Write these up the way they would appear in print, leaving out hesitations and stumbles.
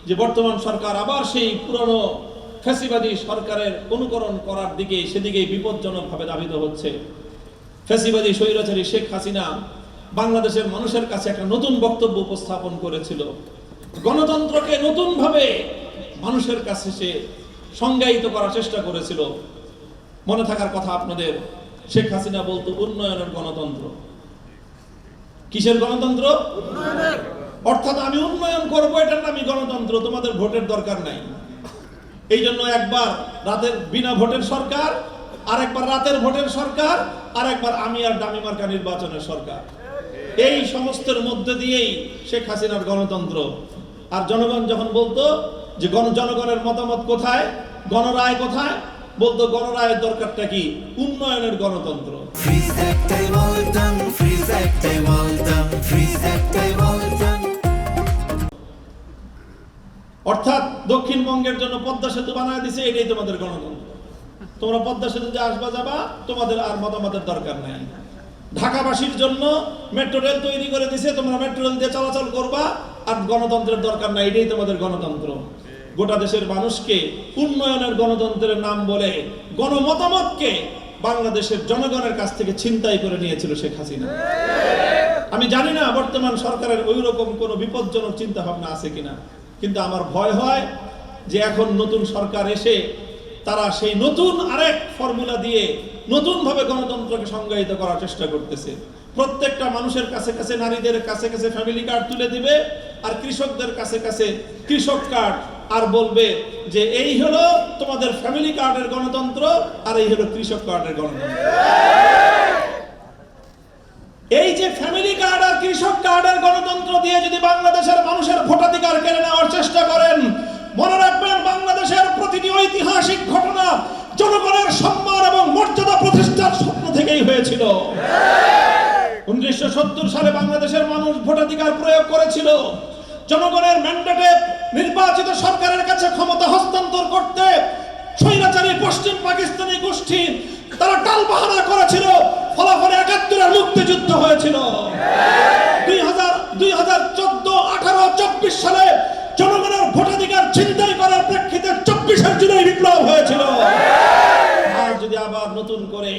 যে বর্তমান সরকার আবার সেই পুরনো ফ্যাসিবাদী সরকারের অনুকরণ করার দিকে সেদিকেই বিপজ্জনকভাবে ধাবিত হচ্ছে। ফ্যাসিবাদী স্বৈরাচারী শেখ হাসিনা বাংলাদেশের মানুষের কাছে একটা নতুন বক্তব্য উপস্থাপন করেছিল। গণতন্ত্রকে নতুনভাবে মানুষের কাছে সে সংজ্ঞায়িত করার চেষ্টা করেছিল। মনে থাকার কথা আপনাদের, শেখ হাসিনা বলতো উন্নয়নের গণতন্ত্র। কিসের গণতন্ত্র? অর্থাৎ আমি উন্নয়ন করবো, এটার নামই গণতন্ত্র, তোমাদের ভোটের দরকার নাই। এই জন্য একবার রাতের বিনা ভোটের সরকার, আর একবার রাতের ভোটের সরকার, আর একবার আমি আর ডামি মার্কা নির্বাচনের সরকার। এই সমস্তের মধ্যে দিয়েই শেখ হাসিনার গণতন্ত্র। আর জনগণ যখন বলতো যে জনগণের মতামত কোথায়, গণরায় কোথায়, বলতো গণরায়ের দরকারটা কি? উন্নয়নের গণতন্ত্র। অর্থাৎ দক্ষিণবঙ্গের জন্য পদ্মা সেতু বানায় দিছে, এটাই তোমাদের গণতন্ত্র। তোমরা পদ্মা সেতুতে আসবা যাবা, তোমাদের আর মতামতের দরকার নাই। ঢাকাবাসীর জন্য মেট্রো রেল তৈরি করে দিছে, তোমরা মেট্রো রেল দিয়ে চলাচল করবা, আর গণতন্ত্রের দরকার নাই, এটাই তোমাদের গণতন্ত্র। গোটা দেশের মানুষকে উন্নয়নের গণতন্ত্রের নাম বলে গণমতামতকে বাংলাদেশের জনগণের কাছ থেকে ছিনতাই করে নিয়েছিল শেখ হাসিনা। আমি জানি না বর্তমান সরকারের ওই রকম কোনো বিপজ্জনক চিন্তা ভাবনা আছে কিনা, কিন্তু আমার ভয় হয় যে এখন নতুন সরকার এসে তারা সেই নতুন আরেক ফর্মুলা দিয়ে নতুনভাবে গণতন্ত্রকে সংজ্ঞায়িত করার চেষ্টা করতেছে। প্রত্যেকটা মানুষের কাছে কাছে, নারীদের কাছে কাছে ফ্যামিলি কার্ড তুলে দিবে, আর কৃষকদের কাছে কাছে কৃষক কার্ড, আর বলবে যে এই হলো তোমাদের ফ্যামিলি কার্ডের গণতন্ত্র, আর এই হলো কৃষক কার্ডের গণতন্ত্র। এই যে ফ্যামিলি কার্ড আর কৃষক কার্ডের গণতন্ত্র দিয়ে যদি বাংলাদেশের মানুষের ভোটাধিকার কেড়ে নেওয়ার চেষ্টা করেন, মনে রাখবেন বাংলাদেশের প্রতিটি ঐতিহাসিক ঘটনা জনগণের সম্মান এবং মর্যাদা প্রতিষ্ঠার স্বপ্ন থেকেই হয়েছিল। 1970 সালে বাংলাদেশের মানুষ ভোটাধিকার প্রয়োগ করেছিল। জনগণের ম্যান্ডেটে নির্বাচিত সরকারের কাছে ক্ষমতা হস্তান্তর করতে স্বৈরাচারী পশ্চিম পাকিস্তানি গোষ্ঠী তারা টালবাহানা করেছিল। ফলাফলে 71-এর মুক্তিযুদ্ধ হয়েছিল। 2014, 18, 24 সালে জনগণের ভোটাধিকার ছিনতাই করার প্রেক্ষিতে 24 জুলাই বিপ্লব হয়েছিল। আর যদি আবার নতুন করে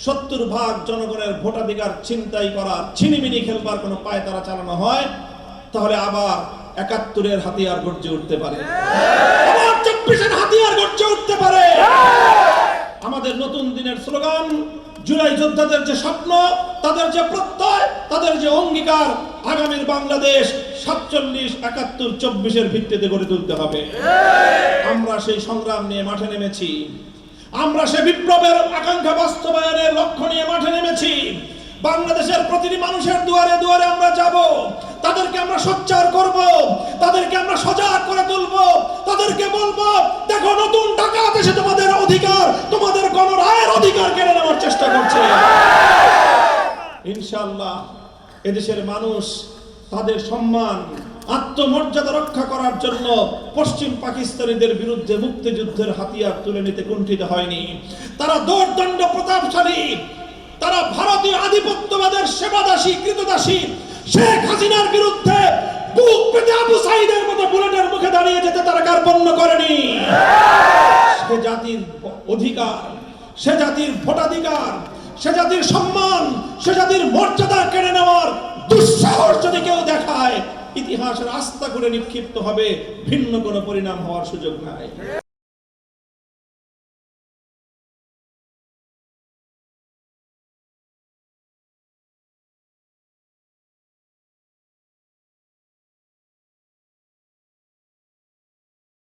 70% জনগণের ভোটাধিকার ছিনতাই করার ছিনিমিনি খেলবার কোনো পায়তারা চালানো হয়, তাহলে আবার 71-এর হাতিয়ার গর্জে উঠতে পারে, আবার 24-এর হাতিয়ার গর্জে উঠতে পারে। আমাদের নতুন দিনের স্লোগান, জুলাই যোদ্ধাদের যে স্বপ্ন, তাদের যে প্রত্যয়, তাদের যে অঙ্গীকার, আগামীর বাংলাদেশ 47, 71, 24-এর ভিত্তিতে গড়ে তুলতে হবে। আমরা সেই সংগ্রাম নিয়ে মাঠে নেমেছি। আমরা সে বিপ্লবের আকাঙ্ক্ষা বাস্তবায়নের লক্ষ্য নিয়ে মাঠে নেমেছি। বাংলাদেশের প্রতিটি মানুষের দুয়ারে দুয়ারে আমরা যাব, তাদেরকে আমরা সোচ্চার করব, তাদেরকে আমরা সজাগ করে তুলব, তাদেরকে বলবো দেখো নতুন ডাকাত এসে তোমাদের অধিকার, তোমাদের গণরায়ের অধিকার কেড়ে নেওয়ার চেষ্টা করছে। ইনশাআল্লাহ এদেশের মানুষ তাদের সম্মান, আত্মমর্যাদা রক্ষা করার জন্য পশ্চিম পাকিস্তানিদের বিরুদ্ধে মুক্তিযুদ্ধের হাতিয়ার তুলে নিতে কুণ্ঠিত হয়নি। তারা দৌর্দণ্ড প্রতাপশালী, তারা ভারতীয় আধিপত্যবাদের সেবাদাসী, কৃতদাসী শেখ হাসিনার বিরুদ্ধে বুক পেতে আবু সাইদের মতো বুলেটের মুখে দাঁড়িয়ে যেতে তারা কার্পণ্য করেনি। সে জাতির অধিকার, সে জাতির ভোটাধিকার, সে জাতির সম্মান, সে জাতির মর্যাদা কেড়ে নেওয়ার দুঃসাহস যদি কেউ দেখায়, ইতিহাসের আস্থা করে নিক্ষিপ্ত হবে, ভিন্ন কোনো পরিণাম হওয়ার সুযোগ নাই।